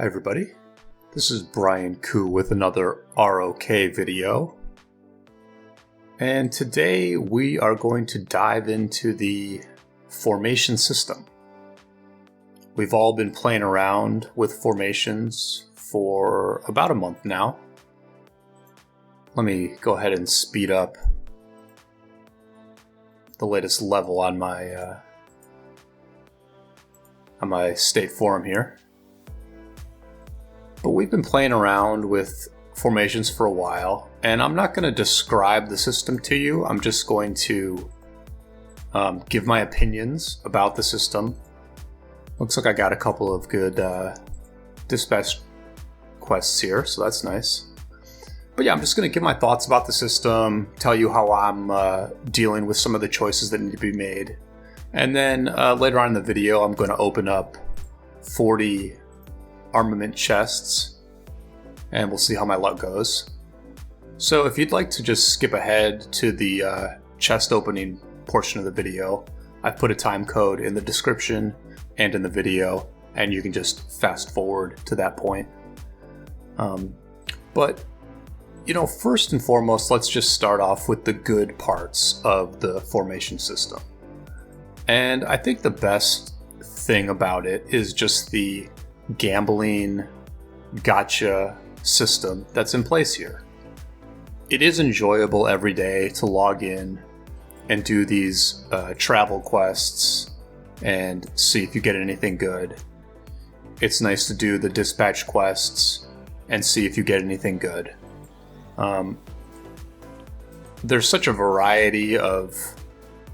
Hi everybody, this is Brian Koo with another ROK video. And today we are going to dive into the formation system. We've all been playing around with formations for about a month now. Let me go ahead and speed up the latest level on my state forum here. But we've been playing around with formations for a while, and I'm not going to describe the system to you. I'm just going to give my opinions about the system. Looks like I got a couple of good dispatch quests here, so that's nice. But yeah, I'm just going to give my thoughts about the system, tell you how I'm dealing with some of the choices that need to be made. And then later on in the video, I'm going to open up 40 armament chests, and we'll see how my luck goes. So if you'd like to just skip ahead to the chest opening portion of the video, I've put a time code in the description and in the video, and you can just fast forward to that point. But, you know, first and foremost, let's just start off with the good parts of the formation system. And I think the best thing about it is just the gambling gotcha system that's in place here. It is enjoyable every day to log in and do these travel quests and see if you get anything good. It's nice to do the dispatch quests and see if you get anything good. There's such a variety of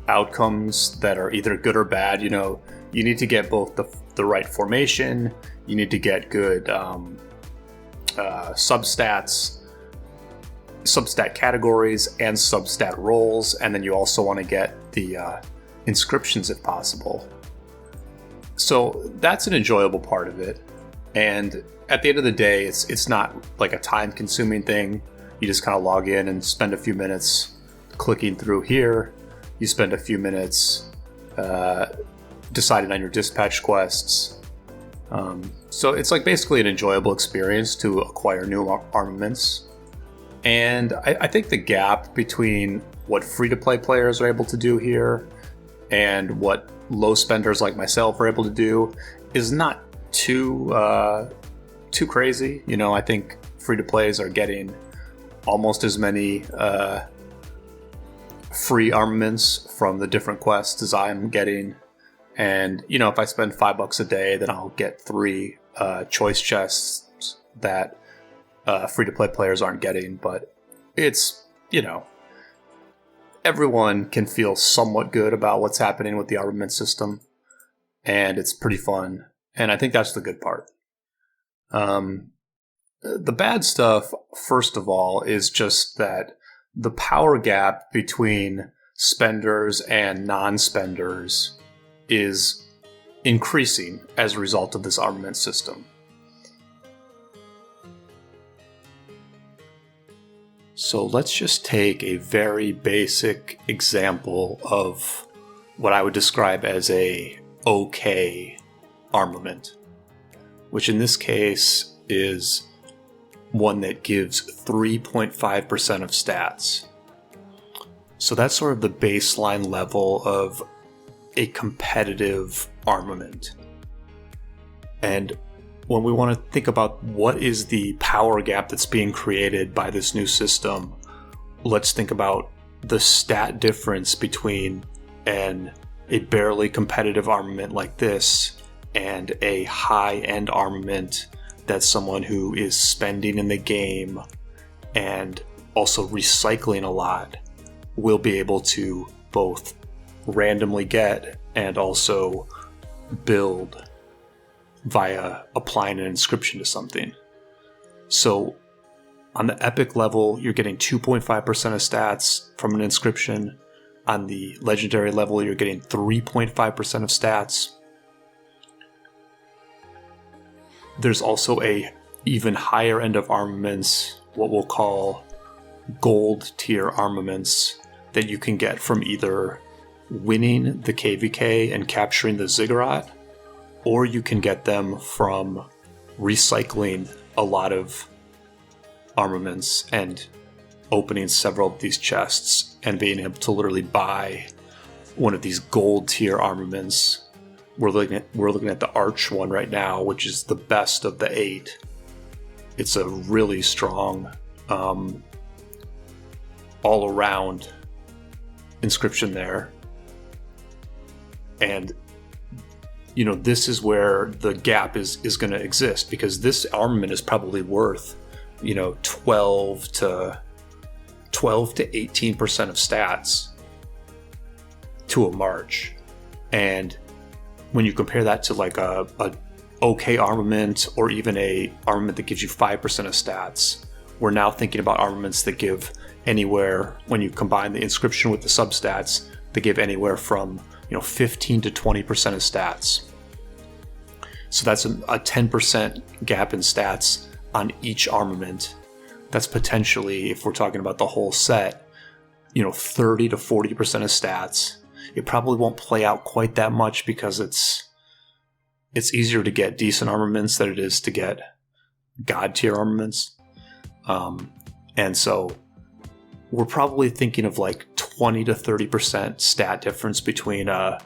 outcomes that are either good or bad. You know, you need to get both the right formation, you need to get good substats, substat categories, and substat roles, and then you also want to get the inscriptions if possible. So that's an enjoyable part of it, and at the end of the day, it's not like a time-consuming thing. You just kind of log in and spend a few minutes clicking through here. You spend a few minutes deciding on your dispatch quests. So it's like basically an enjoyable experience to acquire new armaments. And I think the gap between what free-to-play players are able to do here and what low spenders like myself are able to do is not too crazy. You know, I think free-to-plays are getting almost as many free armaments from the different quests as I'm getting. And, you know, if I spend $5 a day, then I'll get 3 choice chests that free-to-play players aren't getting. But it's, you know, everyone can feel somewhat good about what's happening with the armament system. And it's pretty fun. And I think that's the good part. The bad stuff, first of all, is just that the power gap between spenders and non-spenders is increasing as a result of this armament system. So let's just take a very basic example of what I would describe as a okay armament, which in this case is one that gives 3.5% of stats. So that's sort of the baseline level of a competitive armament. And when we want to think about what is the power gap that's being created by this new system, let's think about the stat difference between a barely competitive armament like this and a high-end armament that someone who is spending in the game and also recycling a lot will be able to both randomly get and also build via applying an inscription to something. So on the epic level, you're getting 2.5% of stats from an inscription. On the legendary level, you're getting 3.5% of stats. There's also a even higher end of armaments, what we'll call gold tier armaments, that you can get from either winning the KVK and capturing the ziggurat, or you can get them from recycling a lot of armaments and opening several of these chests and being able to literally buy one of these gold tier armaments. We're looking at the Arch one right now, which is the best of the 8. It's a really strong all around inscription there. And this is where the gap is going to exist, because this armament is probably worth 12 to 18% of stats to a march. And when you compare that to like a okay armament, or even a armament that gives you 5% of stats, we're now thinking about armaments that give anywhere, when you combine the inscription with the substats, they give anywhere from 15 to 20% of stats. So that's a 10% gap in stats on each armament. That's potentially, if we're talking about the whole set, 30 to 40% of stats. It probably won't play out quite that much, because it's easier to get decent armaments than it is to get god tier armaments. And so we're probably thinking of like 20 to 30% stat difference between a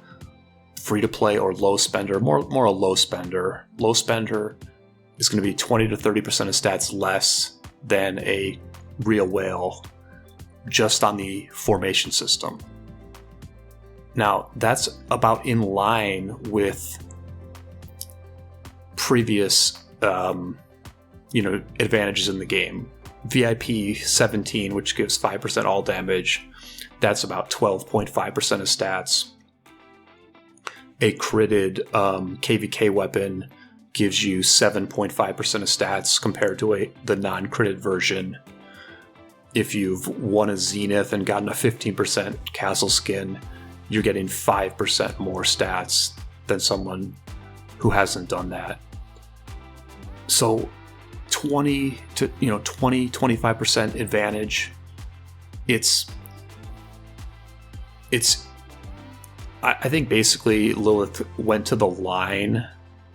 free to play or low spender, more a low spender. Low spender is going to be 20 to 30% of stats less than a real whale, just on the formation system. Now, that's about in line with previous advantages in the game. VIP 17, which gives 5% all damage, that's about 12.5% of stats. A critted KVK weapon gives you 7.5% of stats compared to the non-critted version. If you've won a Zenith and gotten a 15% castle skin, you're getting 5% more stats than someone who hasn't done that. So 25% advantage. I think basically Lilith went to the line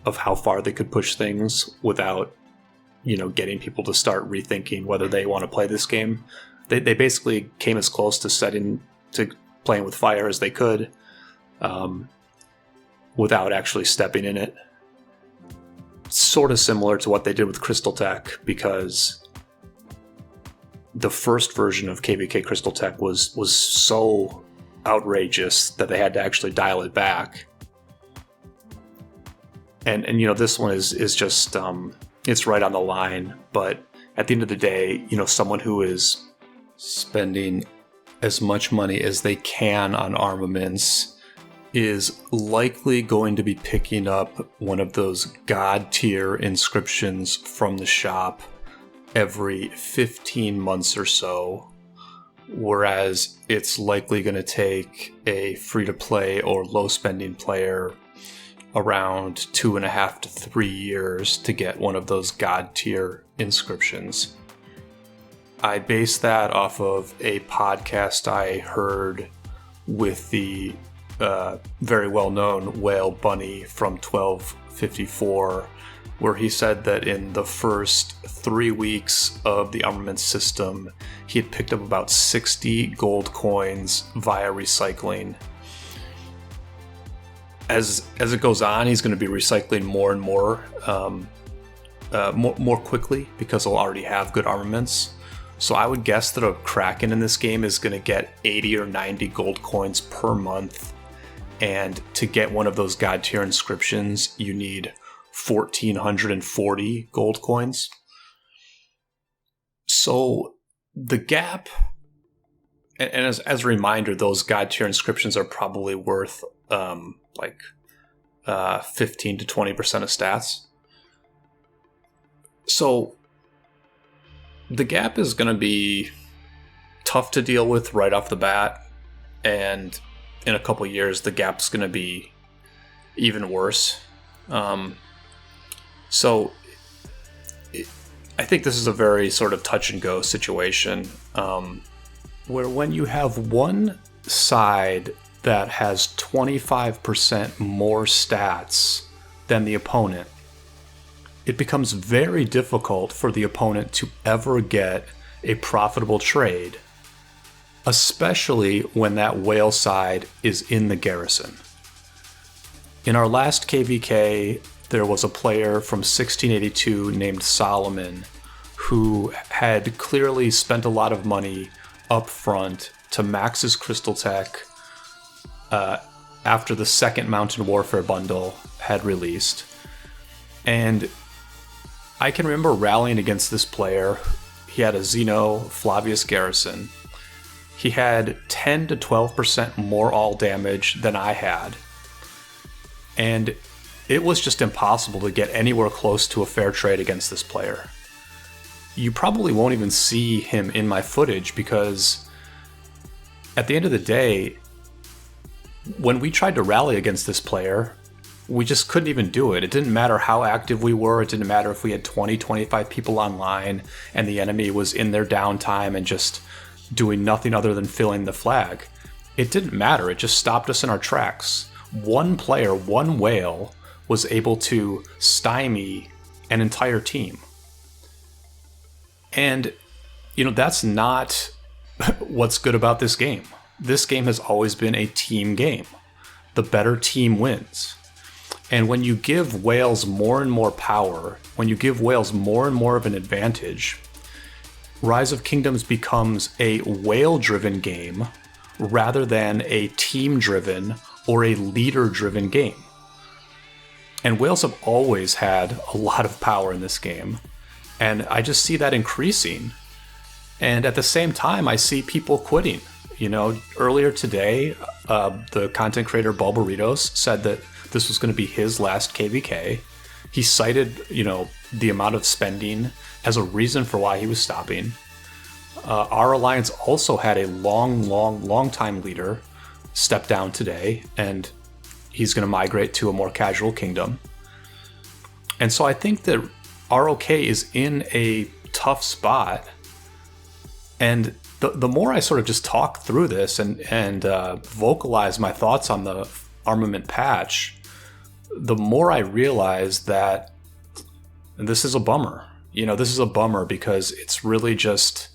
of how far they could push things without, getting people to start rethinking whether they want to play this game. They basically came as close to playing with fire as they could, without actually stepping in it. Sort of similar to what they did with Crystal Tech, because the first version of KVK Crystal Tech was so outrageous that they had to actually dial it back. And this one is just it's right on the line. But at the end of the day, someone who is spending as much money as they can on armaments is likely going to be picking up one of those god tier inscriptions from the shop every 15 months or so, whereas it's likely going to take a free-to-play or low-spending player around 2.5 to 3 years to get one of those god tier inscriptions. I base that off of a podcast I heard with the very well-known Whale Bunny from 1254, where he said that in the first 3 weeks of the armament system, he had picked up about 60 gold coins via recycling. As it goes on, he's going to be recycling more and more quickly, because he'll already have good armaments. So I would guess that a Kraken in this game is going to get 80 or 90 gold coins per month. And to get one of those god tier inscriptions, you need 1,440 gold coins. So the gap, and as a reminder, those god tier inscriptions are probably worth 15 to 20% of stats. So the gap is going to be tough to deal with right off the bat, and in a couple years the gap's going to be even worse. So I think this is a very sort of touch and go situation, where when you have one side that has 25% more stats than the opponent, it becomes very difficult for the opponent to ever get a profitable trade, especially when that whale side is in the garrison. In our last KVK, there was a player from 1682 named Solomon who had clearly spent a lot of money up front to max his crystal tech after the second Mountain Warfare bundle had released. And I can remember rallying against this player. He had a Xeno Flavius Garrison. He had 10 to 12% more all damage than I had. And it was just impossible to get anywhere close to a fair trade against this player. You probably won't even see him in my footage because at the end of the day, when we tried to rally against this player, we just couldn't even do it. It didn't matter how active we were. It didn't matter if we had 20, 25 people online and the enemy was in their downtime and just doing nothing other than filling the flag. It didn't matter. It just stopped us in our tracks. One player, one whale, was able to stymie an entire team. And, that's not what's good about this game. This game has always been a team game. The better team wins. And when you give whales more and more power, when you give whales more and more of an advantage, Rise of Kingdoms becomes a whale-driven game rather than a team-driven or a leader-driven game. And whales have always had a lot of power in this game, and I just see that increasing. And at the same time, I see people quitting. Earlier today, the content creator Bulbaritos said that this was going to be his last KVK. He cited, the amount of spending as a reason for why he was stopping. Our alliance also had a long time leader step down today, and he's going to migrate to a more casual kingdom. And so I think that ROK is in a tough spot. And the more I sort of just talk through this and vocalize my thoughts on the Armament patch, the more I realize that this is a bummer. This is a bummer because it's really just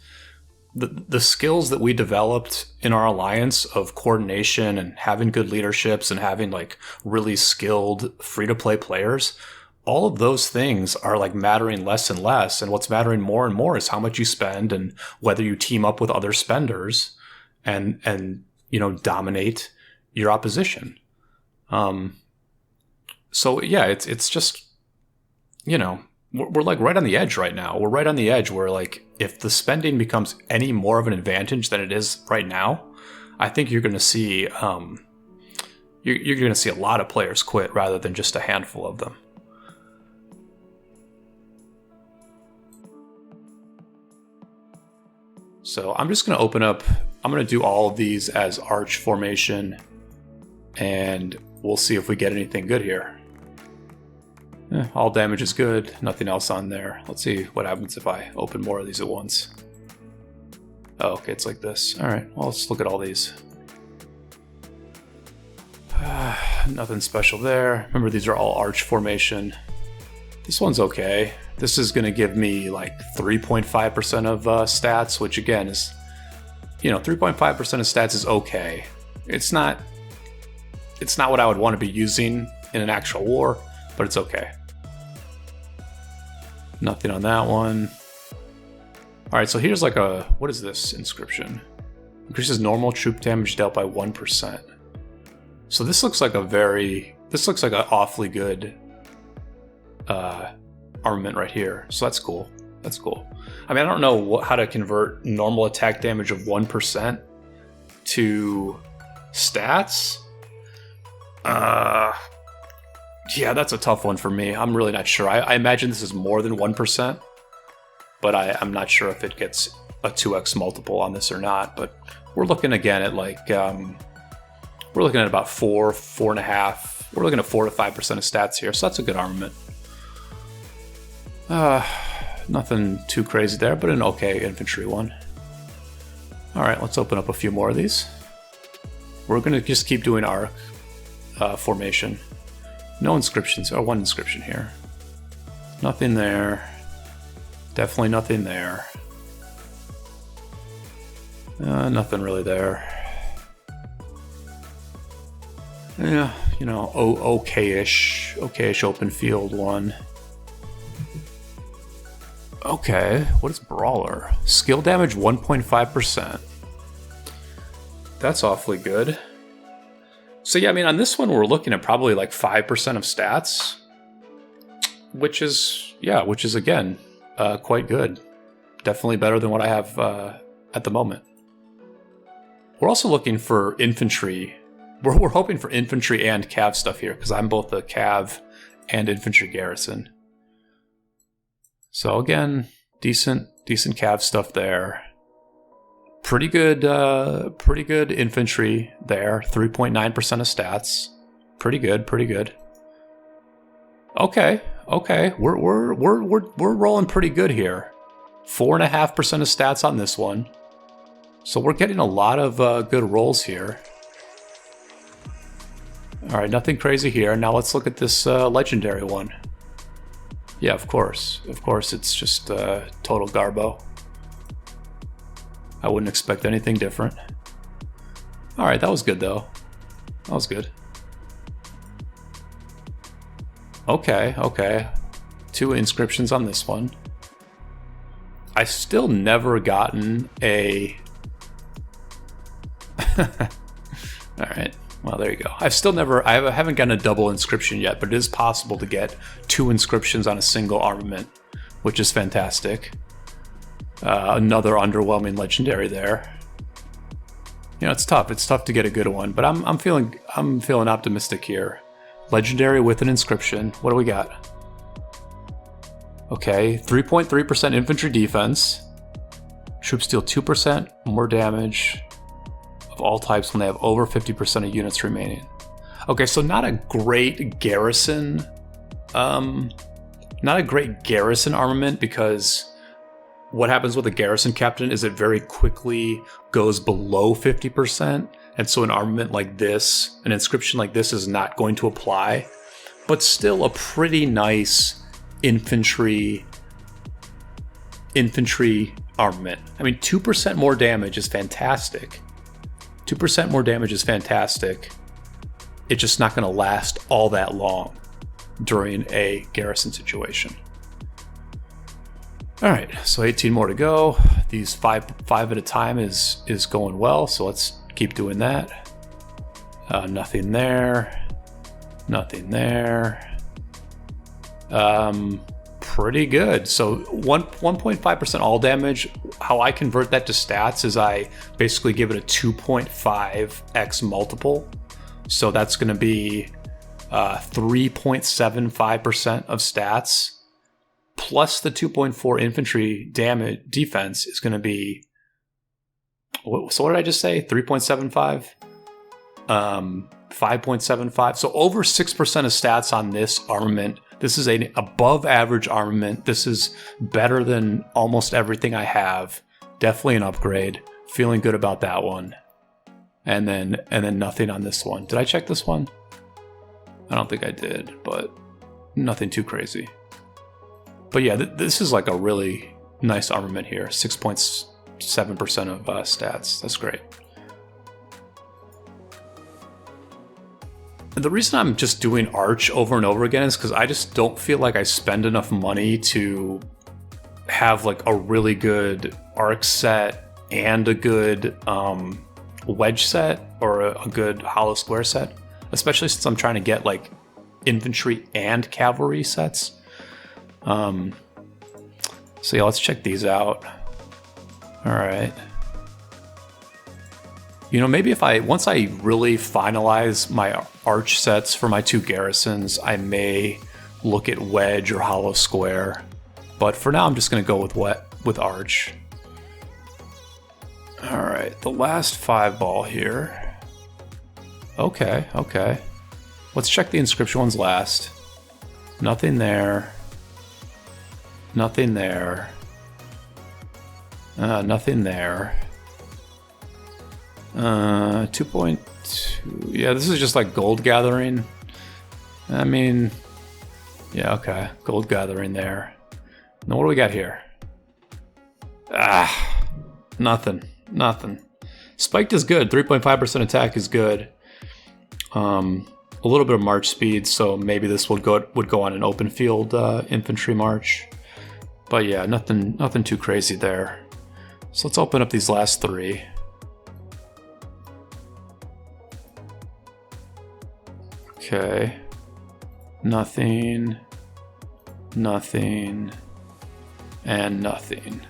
the skills that we developed in our alliance of coordination and having good leaderships and having really skilled free-to-play players. All of those things are mattering less and less, and what's mattering more and more is how much you spend and whether you team up with other spenders and dominate your opposition. So yeah, it's just we're right on the edge right now. We're right on the edge where if the spending becomes any more of an advantage than it is right now, I think you're going to see you're going to see a lot of players quit rather than just a handful of them. So I'm just going to open up, I'm going to do all of these as arch formation, and we'll see if we get anything good here. All damage is good, nothing else on there. Let's see what happens if I open more of these at once. Oh, okay, it's like this. All right, well, let's look at all these. Nothing special there. Remember, these are all arch formation. This one's okay. This is going to give me 3.5% of stats, which again is, 3.5% of stats is okay. It's not what I would want to be using in an actual war, but it's okay. Nothing on that one. All right, so here's what is this inscription? Increases normal troop damage dealt by 1%. So this looks like an awfully good armament right here. So that's cool. That's cool. I mean, I don't know how to convert normal attack damage of 1% to stats. Yeah, that's a tough one for me. I'm really not sure. I imagine this is more than 1%, but I'm not sure if it gets a 2x multiple on this or not. But we're looking again at we're looking at about 4.5. We're looking at 4 to 5% of stats here, so that's a good armament. Nothing too crazy there, but an okay infantry one. All right, let's open up a few more of these. We're going to just keep doing arc formation. No inscriptions, or one inscription here. Nothing there. Definitely nothing there. Nothing really there. Yeah, you know, okay-ish open field one. Okay, what is Brawler? Skill damage 1.5%. That's awfully good. So yeah, I mean, on this one, we're looking at probably like 5% of stats, which is again, quite good. Definitely better than what I have at the moment. We're also looking for infantry. We're hoping for infantry and cav stuff here, because I'm both a cav and infantry garrison. So again, decent cav stuff there. Pretty good infantry there. 3.9% of stats. Pretty good. Okay. We're rolling pretty good here. 4.5% of stats on this one. So we're getting a lot of good rolls here. All right, nothing crazy here. Now let's look at this legendary one. Yeah, of course, it's just total garbo. I wouldn't expect anything different. All right, that was good though. That was good. Okay. 2 inscriptions on this one. I still never gotten a... All right. Well, there you go. I haven't gotten a double inscription yet, but it is possible to get 2 inscriptions on a single armament, which is fantastic. Another underwhelming legendary there. You know, it's tough. It's tough to get a good one, but I'm feeling optimistic here. Legendary with an inscription. What do we got? Okay, 3.3% infantry defense. Troops deal 2% more damage of all types when they have over 50% of units remaining. Okay, so not a great garrison. Not a great garrison armament, because what happens with a garrison captain is it very quickly goes below 50%. And so an armament like this, an inscription like this, is not going to apply. But still a pretty nice infantry armament. I mean, 2% more damage is fantastic. 2% more damage is fantastic. It's just not going to last all that long during a garrison situation. All right, so 18 more to go. These five at a time is going well, so let's keep doing that. Nothing there. Nothing there. Pretty good. So 1.5% all damage. How I convert that to stats is I basically give it a 2.5x multiple. So that's going to be 3.75% of stats. Plus the 2.4 infantry damage defense is going to be... So what did I just say? 3.75? 5.75. So over 6% of stats on this armament. This is an above average armament. This is better than almost everything I have. Definitely an upgrade. Feeling good about that one. And then nothing on this one. Did I check this one? I don't think I did, but nothing too crazy. But yeah, this is like a really nice armament here. 6.7% of stats. That's great. And the reason I'm just doing Arch over and over again is because I just don't feel like I spend enough money to have like a really good arc set and a good wedge set or a good hollow square set, especially since I'm trying to get like infantry and cavalry sets. So yeah, let's check these out. All right. You know, maybe once I really finalize my arch sets for my 2 garrisons, I may look at wedge or hollow square. But for now, I'm just going to go with arch. All right, the last 5 ball here. Okay. Let's check the inscription ones last. Nothing there. Nothing there. Nothing there. 2.2. Yeah, this is just like gold gathering. I mean, Yeah, okay. Gold gathering there. Now what do we got here? Ah, nothing. Spiked is good. 3.5% attack is good. A little bit of march speed, so maybe this would go on an open field infantry march. But yeah, nothing too crazy there. So let's open up these last three. Okay. Nothing, and nothing.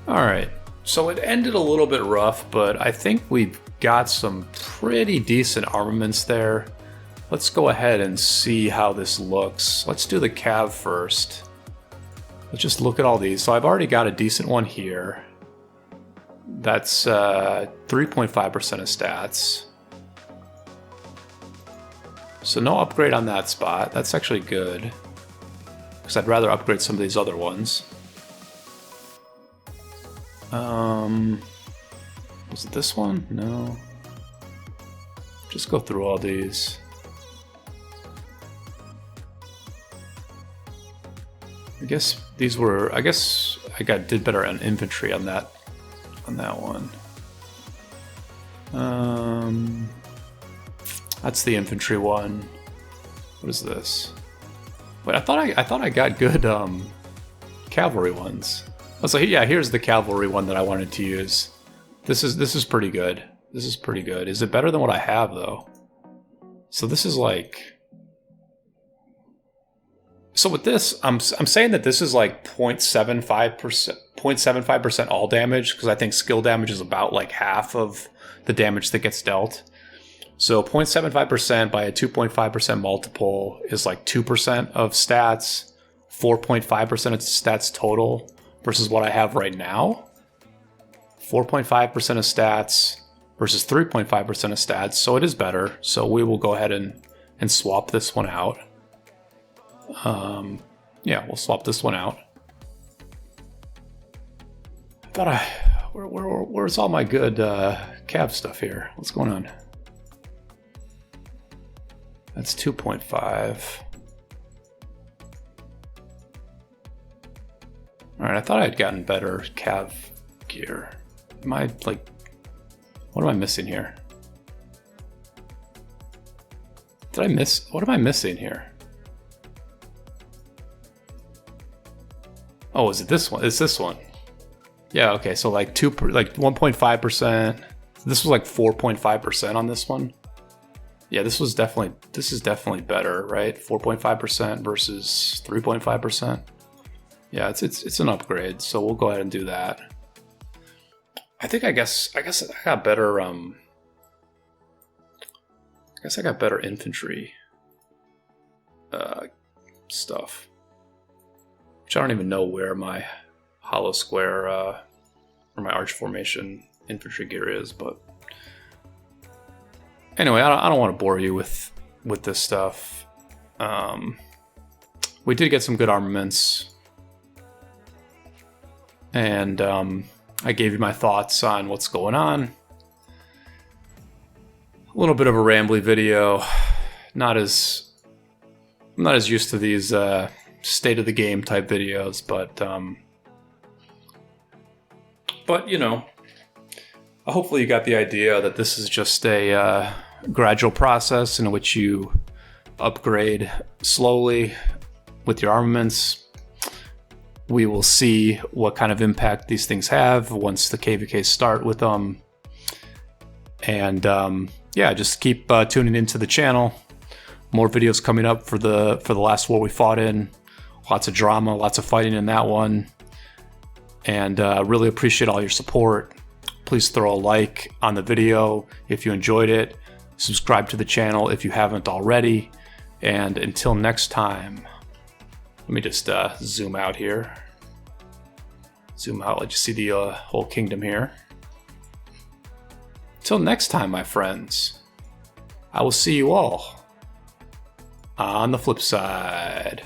Alright, so it ended a little bit rough, but I think we've got some pretty decent armaments there. Let's go ahead and see how this looks. Let's do the cav first. Let's just look at all these. So I've already got a decent one here. That's 3.5% of stats. So no upgrade on that spot. That's actually good, because I'd rather upgrade some of these other ones. Was it this one? No. Just go through all these. I guess these were. I guess I did better on infantry on that one. That's the infantry one. What is this? Wait, I thought I got good cavalry ones. Oh, so yeah, here's the cavalry one that I wanted to use. This is pretty good. This is pretty good. Is it better than what I have though? So this is like. So with this, I'm saying that this is like 0.75% all damage, because I think skill damage is about like half of the damage that gets dealt. So 0.75% by a 2.5% multiple is like 2% of stats, 4.5% of stats total versus what I have right now. 4.5% of stats versus 3.5% of stats, so it is better. So we will go ahead and swap this one out. Yeah, we'll swap this one out. I thought where's all my good cav stuff here? What's going on? That's 2.5. Alright, I thought I had gotten better cav gear. Am I like... What am I missing here? Did I miss... What am I missing here? Oh, is it this one? It's this one. Yeah, okay, so like 1.5%. This was like 4.5% on this one. Yeah, this is definitely better, right? 4.5% versus 3.5%. Yeah, it's an upgrade, so we'll go ahead and do that. I guess I got better infantry stuff. Which I don't even know where my hollow square or my arch formation infantry gear is, but anyway, I don't want to bore you with this stuff. We did get some good armaments, and I gave you my thoughts on what's going on. A little bit of a rambly video. I'm not as used to these state of the game type videos, but you know, hopefully you got the idea that this is just a gradual process in which you upgrade slowly with your armaments. We will see what kind of impact these things have once the KVKs start with them. And yeah, just keep tuning into the channel. More videos coming up for the last war we fought in. Lots of drama, lots of fighting in that one. And really appreciate all your support. Please throw a like on the video if you enjoyed it. Subscribe to the channel if you haven't already. And until next time, let me just zoom out here. Zoom out, let you see the whole kingdom here. Until next time, my friends, I will see you all on the flip side.